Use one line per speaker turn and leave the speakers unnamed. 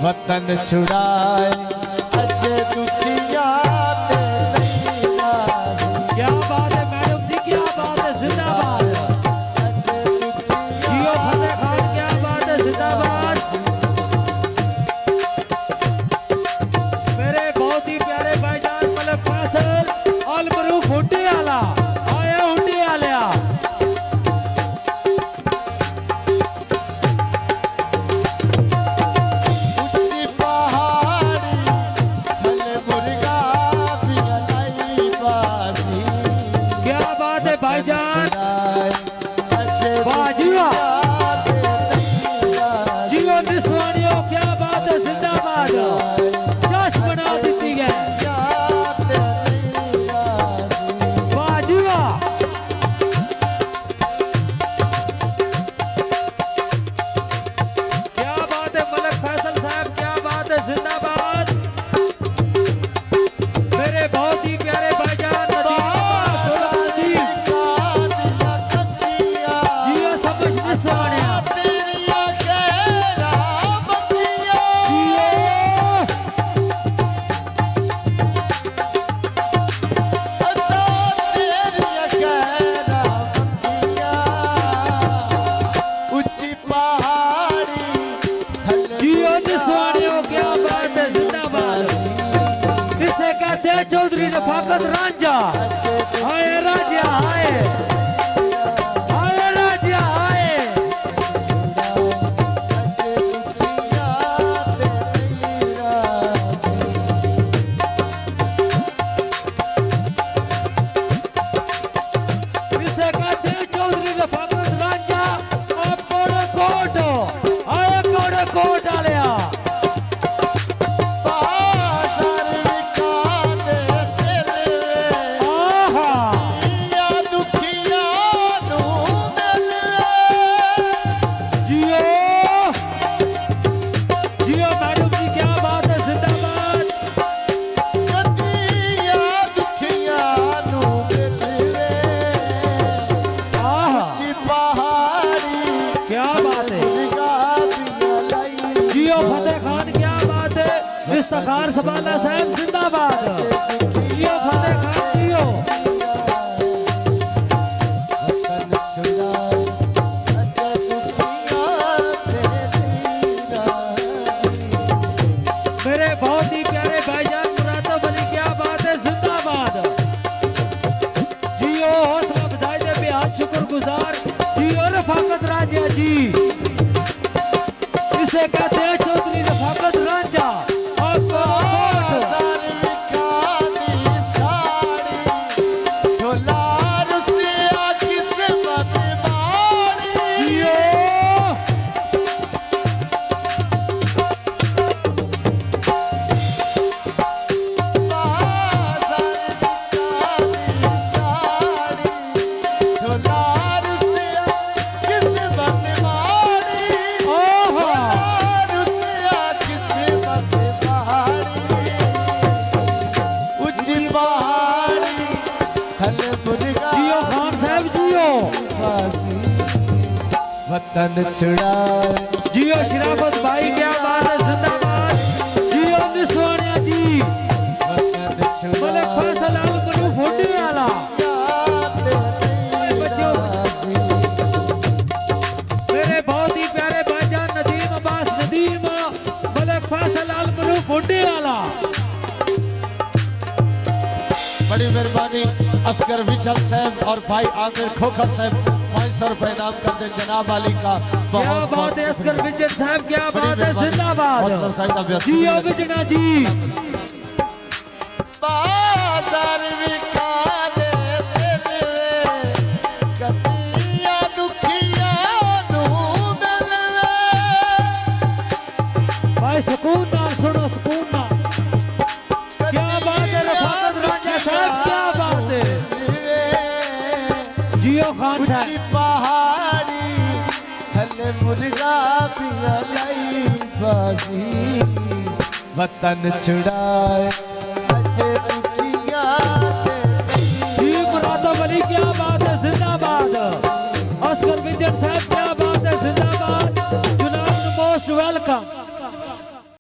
वतन छुड़ाए अजे दुखिया ते नहीं राजी।
क्या बात है मैडम जी, क्या बात है, जिंदाबाद। जियो फतेह खान, क्या बात है, जिंदाबाद। मेरे बहुत ही प्यारे भाईजान मलिक फैसल अल मरूफ हुड्डी आला आया, हुड्डी आलिया।
ऊंची पहाड़ी थले मुर्गा भी लाई बाजी।
क्या बात है भाईजान,
छुड़ाए अजे
वाह जी वाह।
दुखिया ते नहीं राजी।
जियो निस्वानियों, क्या बात है, जिंदाबाद। जस बना देती है, वाह जी वाह। क्या बात है मलिक फैसल साहब, क्या बात है, जिंदाबाद। मेरे बहुत ही प्यारे भाईजान नदीम जियो समझ निस्वानिया। जियो निस्वानियों, क्या बात है, जिंदाबाद। इसे कहते हैं चौधरी नफाकत रांझा। हाय राजा हाय, हाय राजा हाय। इसे कहते हैं चौधरी नफाकत रांझा। आप कोड़े कोट आए, कोड़े कोट आलिया। आहा जियो, जियो मैडम जी, क्या बात है, जिंदाबाद। आहा क्या बात है, जियो फतेह खान, क्या बात है। इफ्तिखार सबाला साहब जिंदाबाद। जियो फतेह खान, जियो। मेरे बहुत ही प्यारे भाईजान मुरादब अली, क्या बात है, जिंदाबाद। जियो हौसला अफजाई दे बेहद शुक्रगुजार। जियो रफाकत राजा जी। इसे कहते हैं चौधरी रफाकत रांझा। आपको जियो, जियो खान साहब, जियो।
वतन छुड़ाए
जियो शराफत भाई, क्या बात है, जिंदाबाद। जियो निस्वानिया जी।
वतन
मलिक
छुड़ाए
फैसल अल मरूफ हुड्डी आला। बच्चों, मेरे बहुत ही प्यारे भाईजान नदीम अब्बास नदीम मलिक फैसल अल मरूफ हुड्डी आला।
बड़ी मेहरबानी असगर विचल साहब और भाई आमिर खोखर साहब 500 रुपए इनाम कर दें जनाब वाली का।
क्या बात है असगर विजन साहब, क्या बात है, जिंदाबाद। जियो विजना जी। भाई सुकून ना सुनो, सुकून ना। क्या बात है रफाकत रांझा साहब, क्या बात है। जियो खान साहब।
पहाड़ी थले मुर्गा भी लाई बाजी। वतन छुड़ाए अजे दुखिया ते
जी मुरादब अली, क्या बात है, जिंदाबाद। असगर विजन साहब, क्या बात है, जिंदाबाद। जुनाब मोस्ट वेलकम।